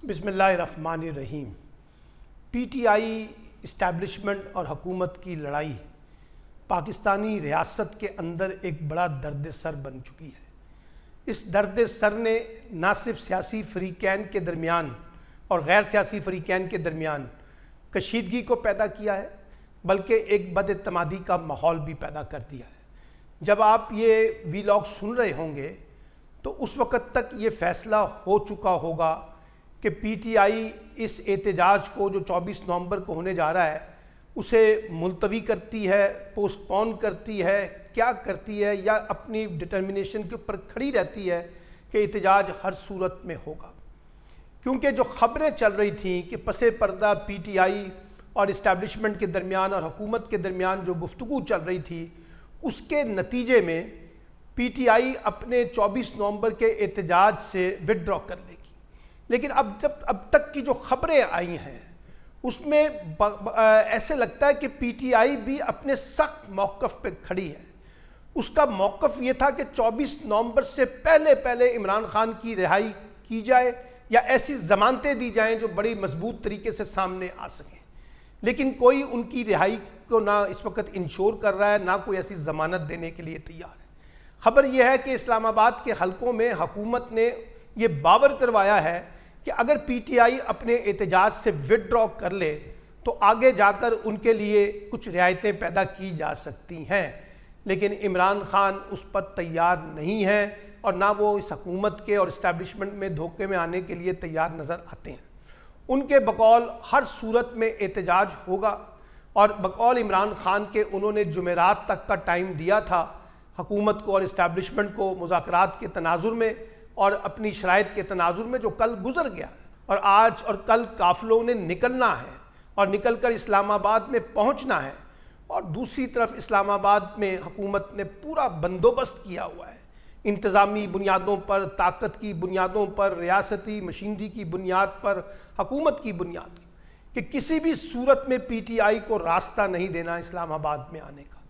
بسم اللہ الرحمن الرحیم۔ پی ٹی آئی اسٹیبلشمنٹ اور حکومت کی لڑائی پاکستانی ریاست کے اندر ایک بڑا درد سر بن چکی ہے۔ اس درد سر نے نہ صرف سیاسی فریقین کے درمیان اور غیر سیاسی فریقین کے درمیان کشیدگی کو پیدا کیا ہے بلکہ ایک بد اعتمادی کا ماحول بھی پیدا کر دیا ہے۔ جب آپ یہ ویلاگ سن رہے ہوں گے تو اس وقت تک یہ فیصلہ ہو چکا ہوگا کہ پی ٹی آئی اس احتجاج کو جو 24 نومبر کو ہونے جا رہا ہے اسے ملتوی کرتی ہے، پوسٹ پون کرتی ہے، کیا کرتی ہے، یا اپنی ڈٹرمنیشن کے اوپر کھڑی رہتی ہے کہ احتجاج ہر صورت میں ہوگا۔ کیونکہ جو خبریں چل رہی تھیں کہ پس پردہ پی ٹی آئی اور اسٹیبلشمنٹ کے درمیان اور حکومت کے درمیان جو گفتگو چل رہی تھی اس کے نتیجے میں پی ٹی آئی اپنے 24 نومبر کے احتجاج سے وڈرا کر لے گی۔ لیکن اب تک کی جو خبریں آئی ہیں اس میں ایسے لگتا ہے کہ پی ٹی آئی بھی اپنے سخت موقف پہ کھڑی ہے۔ اس کا موقف یہ تھا کہ 24 نومبر سے پہلے عمران خان کی رہائی کی جائے یا ایسی ضمانتیں دی جائیں جو بڑی مضبوط طریقے سے سامنے آ سکیں، لیکن کوئی ان کی رہائی کو نہ اس وقت انشور کر رہا ہے، نہ کوئی ایسی ضمانت دینے کے لیے تیار ہے۔ خبر یہ ہے کہ اسلام آباد کے حلقوں میں حکومت نے یہ باور کروایا ہے کہ اگر پی ٹی آئی اپنے احتجاج سے وڈرا کر لے تو آگے جا کر ان کے لیے کچھ رعایتیں پیدا کی جا سکتی ہیں، لیکن عمران خان اس پر تیار نہیں ہے اور نہ وہ اس حکومت کے اور اسٹیبلشمنٹ میں دھوکے میں آنے کے لیے تیار نظر آتے ہیں۔ ان کے بقول ہر صورت میں احتجاج ہوگا، اور بقول عمران خان کے انہوں نے جمعرات تک کا ٹائم دیا تھا حکومت کو اور اسٹیبلشمنٹ کو مذاکرات کے تناظر میں اور اپنی شرائط کے تناظر میں، جو کل گزر گیا، اور آج اور کل قافلوں نے نکلنا ہے اور نکل کر اسلام آباد میں پہنچنا ہے۔ اور دوسری طرف اسلام آباد میں حکومت نے پورا بندوبست کیا ہوا ہے، انتظامی بنیادوں پر، طاقت کی بنیادوں پر، ریاستی مشینری کی بنیاد پر، حکومت کی بنیاد کہ کسی بھی صورت میں پی ٹی آئی کو راستہ نہیں دینا اسلام آباد میں آنے کا۔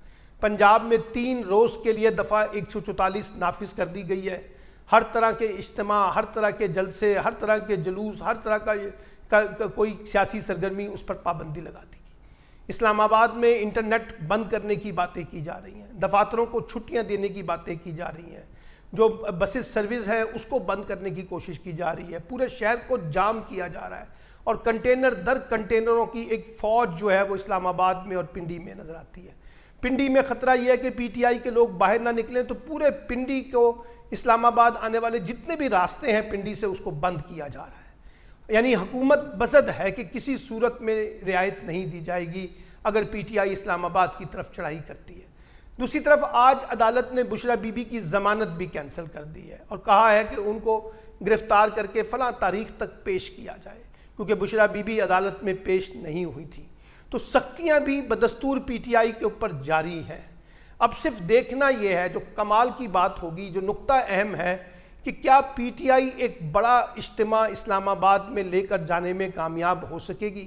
پنجاب میں 3 روز کے لیے دفعہ 144 نافذ کر دی گئی ہے۔ ہر طرح کے اجتماع، ہر طرح کے جلسے، ہر طرح کے جلوس، ہر طرح کا کوئی سیاسی سرگرمی، اس پر پابندی لگا دی گئی۔ اسلام آباد میں انٹرنیٹ بند کرنے کی باتیں کی جا رہی ہیں، دفاتروں کو چھٹیاں دینے کی باتیں کی جا رہی ہیں، جو بسز سروس ہے اس کو بند کرنے کی کوشش کی جا رہی ہے، پورے شہر کو جام کیا جا رہا ہے، اور کنٹینر در کنٹینروں کی ایک فوج جو ہے وہ اسلام آباد میں اور پنڈی میں نظر آتی ہے۔ پنڈی میں خطرہ یہ ہے کہ پی ٹی آئی کے لوگ باہر نہ نکلیں تو پورے پنڈی کو، اسلام آباد آنے والے جتنے بھی راستے ہیں پنڈی سے، اس کو بند کیا جا رہا ہے۔ یعنی حکومت بزد ہے کہ کسی صورت میں رعایت نہیں دی جائے گی اگر پی ٹی آئی اسلام آباد کی طرف چڑھائی کرتی ہے۔ دوسری طرف آج عدالت نے بشرا بی بی کی ضمانت بھی کینسل کر دی ہے اور کہا ہے کہ ان کو گرفتار کر کے فلاں تاریخ تک پیش کیا جائے، کیونکہ بشرا بی بی عدالت میں پیش نہیں ہوئی تھی۔ تو سختیاں بھی بدستور پی ٹی آئی کے اوپر جاری ہیں۔ اب صرف دیکھنا یہ ہے، جو کمال کی بات ہوگی، جو نقطہ اہم ہے، کہ کیا پی ٹی آئی ایک بڑا اجتماع اسلام آباد میں لے کر جانے میں کامیاب ہو سکے گی،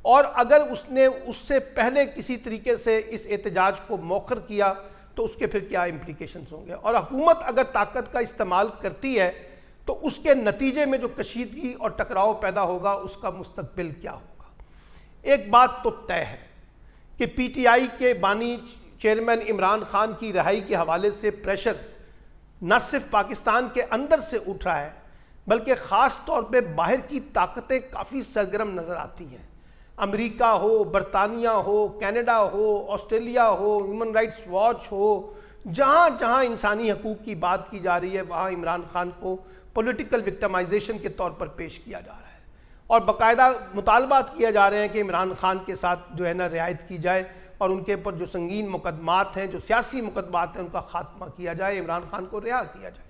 اور اگر اس نے اس سے پہلے کسی طریقے سے اس احتجاج کو مؤخر کیا تو اس کے پھر کیا امپلیکیشنز ہوں گے، اور حکومت اگر طاقت کا استعمال کرتی ہے تو اس کے نتیجے میں جو کشیدگی اور ٹکراؤ پیدا ہوگا اس کا مستقبل کیا ہوگا۔ ایک بات تو طے ہے کہ پی ٹی آئی کے بانی چیئرمین عمران خان کی رہائی کے حوالے سے پریشر نہ صرف پاکستان کے اندر سے اٹھ رہا ہے بلکہ خاص طور پہ باہر کی طاقتیں کافی سرگرم نظر آتی ہیں۔ امریکہ ہو، برطانیہ ہو، کینیڈا ہو، آسٹریلیا ہو، ہیومن رائٹس واچ ہو، جہاں جہاں انسانی حقوق کی بات کی جا رہی ہے وہاں عمران خان کو پولیٹیکل وکٹمائزیشن کے طور پر پیش کیا جا رہا ہے، اور باقاعدہ مطالبات کیا جا رہے ہیں کہ عمران خان کے ساتھ جو ہے نا رعایت کی جائے اور ان کے اوپر جو سنگین مقدمات ہیں، جو سیاسی مقدمات ہیں، ان کا خاتمہ کیا جائے، عمران خان کو رہا کیا جائے۔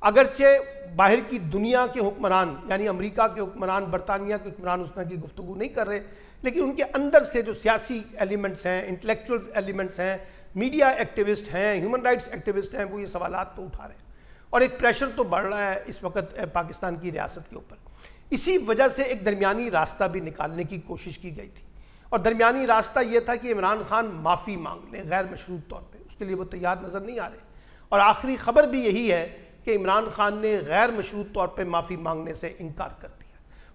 اگرچہ باہر کی دنیا کے حکمران، یعنی امریکہ کے حکمران، برطانیہ کے حکمران اس طرح کی گفتگو نہیں کر رہے، لیکن ان کے اندر سے جو سیاسی ایلیمنٹس ہیں، انٹلیکچوئل ایلیمنٹس ہیں، میڈیا ایکٹیوسٹ ہیں، ہیومن رائٹس ایکٹیوسٹ ہیں، وہ یہ سوالات تو اٹھا رہے ہیں، اور ایک پریشر تو بڑھ رہا ہے اس وقت پاکستان کی ریاست کے اوپر۔ اسی وجہ سے ایک درمیانی راستہ بھی نکالنے کی کوشش کی گئی تھی، اور درمیانی راستہ یہ تھا کہ عمران خان معافی مانگ لیں غیر مشروط طور پہ، اس کے لیے وہ تیار نظر نہیں آ رہے، اور آخری خبر بھی یہی ہے کہ عمران خان نے غیر مشروط طور پہ معافی مانگنے سے انکار کر دیا۔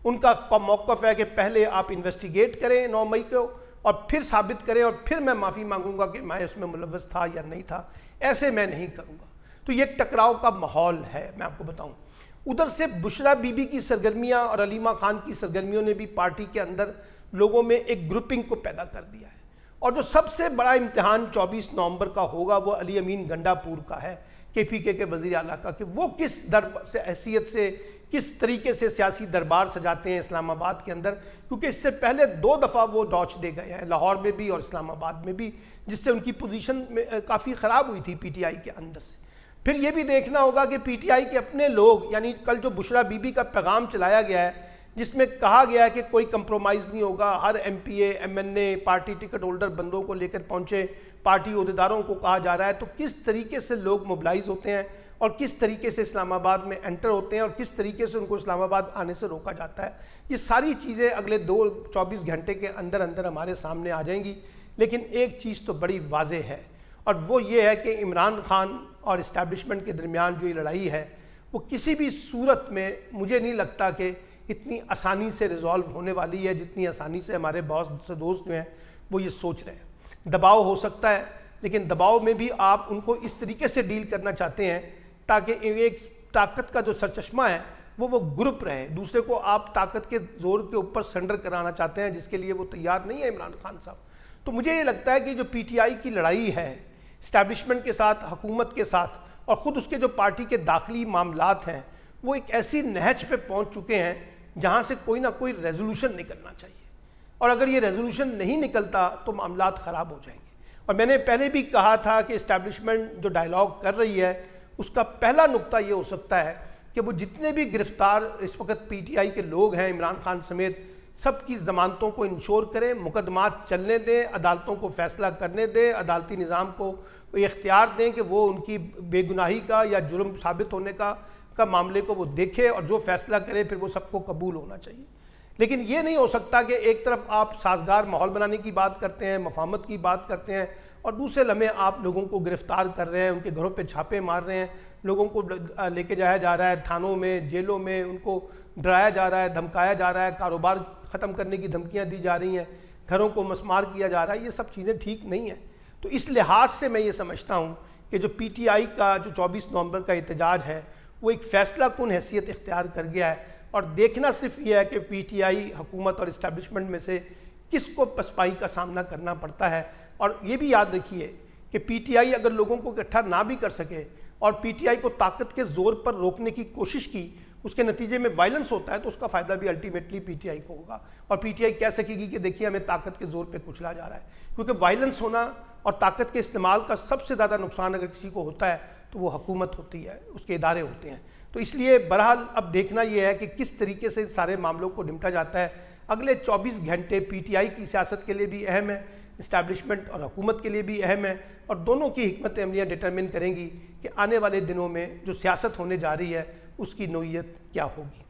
ان کا موقف ہے کہ پہلے آپ انویسٹیگیٹ کریں 9 مئی کو اور پھر ثابت کریں اور پھر میں معافی مانگوں گا کہ میں اس میں ملوث تھا یا نہیں تھا. ایسے میں نہیں کروں گا. تو یہ ایک ٹکراؤ کا ماحول ہے. میں آپ کو بتاؤں ادھر سے بشرا بی بی کی سرگرمیاں اور علیمہ خان کی سرگرمیوں نے بھی پارٹی کے اندر لوگوں میں ایک گروپنگ کو پیدا کر دیا ہے. اور جو سب سے بڑا امتحان 24 نومبر کا ہوگا وہ علی امین گنڈا پور کا ہے, کے پی کے وزیر اعلیٰ کا, کہ وہ کس حیثیت سے کس طریقے سے سیاسی دربار سجاتے ہیں اسلام آباد کے اندر, کیونکہ اس سے پہلے 2 دفعہ وہ ڈاچ دے گئے ہیں, لاہور میں بھی اور اسلام آباد میں بھی, جس سے ان کی پوزیشن میں کافی خراب ہوئی تھی پی ٹی آئی کے اندر سے. پھر یہ بھی دیکھنا ہوگا کہ پی ٹی آئی کے اپنے لوگ, یعنی کل جو بشرا بی بی کا پیغام چلایا گیا ہے جس میں کہا گیا ہے کہ کوئی کمپرومائز نہیں ہوگا, ہر M P A M N A party ticket holder بندوں کو لے کر پہنچے, پارٹی عہدیداروں کو کہا جا رہا ہے, تو کس طریقے سے لوگ موبلائز ہوتے ہیں اور کس طریقے سے اسلام آباد میں انٹر ہوتے ہیں اور کس طریقے سے ان کو اسلام آباد آنے سے روکا جاتا ہے. یہ ساری چیزیں اگلے 24 گھنٹے کے اندر اندر ہمارے سامنے آ جائیں گی. لیکن ایک چیز تو بڑی واضح ہے اور وہ یہ ہے کہ عمران خان اور اسٹیبلشمنٹ کے درمیان جو یہ لڑائی ہے وہ کسی بھی صورت میں مجھے نہیں لگتا کہ اتنی آسانی سے ریزالو ہونے والی ہے جتنی آسانی سے ہمارے بہت سے دوست جو ہیں وہ یہ سوچ رہے ہیں. دباؤ ہو سکتا ہے, لیکن دباؤ میں بھی آپ ان کو اس طریقے سے ڈیل کرنا چاہتے ہیں تاکہ ایک طاقت کا جو سرچشمہ ہے وہ گروپ رہے. دوسرے کو آپ طاقت کے زور کے اوپر سرنڈر کرانا چاہتے ہیں جس کے لیے وہ تیار نہیں ہے عمران خان صاحب. تو مجھے یہ لگتا ہے کہ جو پی ٹی آئی کی لڑائی ہے اسٹیبلشمنٹ کے ساتھ, حکومت کے ساتھ, اور خود اس کے جو پارٹی کے داخلی معاملات ہیں وہ ایک ایسی نہج پہ پہنچ چکے ہیں جہاں سے کوئی نہ کوئی ریزولوشن نکلنا چاہیے, اور اگر یہ ریزولوشن نہیں نکلتا تو معاملات خراب ہو جائیں گے. اور میں نے پہلے بھی کہا تھا کہ اسٹیبلشمنٹ جو ڈائلاگ کر رہی ہے اس کا پہلا نقطہ یہ ہو سکتا ہے کہ وہ جتنے بھی گرفتار اس وقت پی ٹی آئی کے لوگ ہیں عمران خان سمیت سب کی ضمانتوں کو انشور کریں, مقدمات چلنے دیں, عدالتوں کو فیصلہ کرنے دیں, عدالتی نظام کو یہ اختیار دیں کہ وہ ان کی بے گناہی کا یا جرم ثابت ہونے کا معاملے کو وہ دیکھے اور جو فیصلہ کرے پھر وہ سب کو قبول ہونا چاہیے. لیکن یہ نہیں ہو سکتا کہ ایک طرف آپ سازگار ماحول بنانے کی بات کرتے ہیں, مفاہمت کی بات کرتے ہیں, اور دوسرے لمحے آپ لوگوں کو گرفتار کر رہے ہیں, ان کے گھروں پہ چھاپے مار رہے ہیں, لوگوں کو لے کے جایا جا رہا ہے تھانوں میں, جیلوں میں, ان کو ڈرایا جا رہا ہے, دھمکایا جا رہا ہے, کاروبار ختم کرنے کی دھمکیاں دی جا رہی ہیں, گھروں کو مسمار کیا جا رہا ہے. یہ سب چیزیں ٹھیک نہیں ہیں. تو اس لحاظ سے میں یہ سمجھتا ہوں کہ جو پی ٹی آئی کا جو 24 نومبر کا احتجاج ہے وہ ایک فیصلہ کن حیثیت اختیار کر گیا ہے, اور دیکھنا صرف یہ ہے کہ پی ٹی آئی حکومت اور اسٹیبلشمنٹ میں سے کس کو پسپائی کا سامنا کرنا پڑتا ہے. اور یہ بھی یاد رکھیے کہ پی ٹی آئی اگر لوگوں کو اکٹھا نہ بھی کر سکے اور پی ٹی آئی کو طاقت کے زور پر روکنے کی کوشش کی, اس کے نتیجے میں وائلنس ہوتا ہے تو اس کا فائدہ بھی الٹیمیٹلی پی ٹی آئی کو ہوگا, اور پی ٹی آئی کہہ سکے گی کہ دیکھیے ہمیں طاقت کے زور پہ کچلا جا رہا ہے. کیونکہ وائلنس ہونا اور طاقت کے استعمال کا سب سے زیادہ نقصان اگر کسی کو ہوتا ہے تو وہ حکومت ہوتی ہے, اس کے ادارے ہوتے ہیں. تو اس لیے بہرحال اب دیکھنا یہ ہے کہ کس طریقے سے سارے معاملوں کو نمٹا جاتا ہے. اگلے 24 گھنٹے پی ٹی آئی کی سیاست کے لیے بھی اہم ہے, اسٹیبلشمنٹ اور حکومت کے لیے بھی اہم ہے, اور دونوں کی حکمت عملیاں ڈٹرمن کریں گی کہ آنے والے دنوں میں جو سیاست ہونے جا رہی ہے اس کی نوعیت کیا ہوگی.